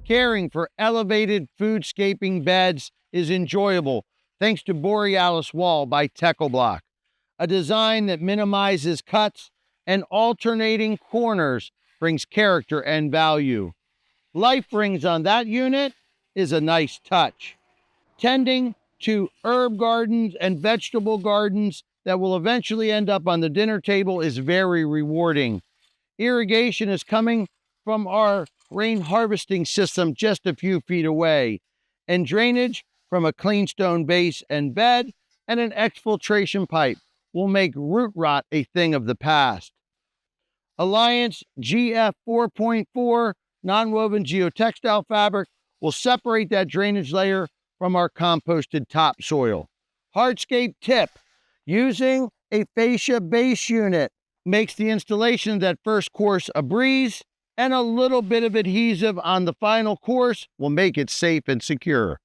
Caring for elevated foodscaping beds is enjoyable thanks to Borealis Wall by Techo-Bloc, a design that minimizes cuts and alternating corners brings character and value. Life rings on that unit is a nice touch. Tending to herb gardens and vegetable gardens that will eventually end up on the dinner table is very rewarding. Irrigation is coming from our rain harvesting system just a few feet away, and drainage from a clean stone base and bed and an exfiltration pipe will make root rot a thing of the past. Alliance GF 4.4 nonwoven geotextile fabric will separate that drainage layer from our composted topsoil. Hardscape tip: using a fascia base unit makes the installation of that first course a breeze, and a little bit of adhesive on the final course will make it safe and secure.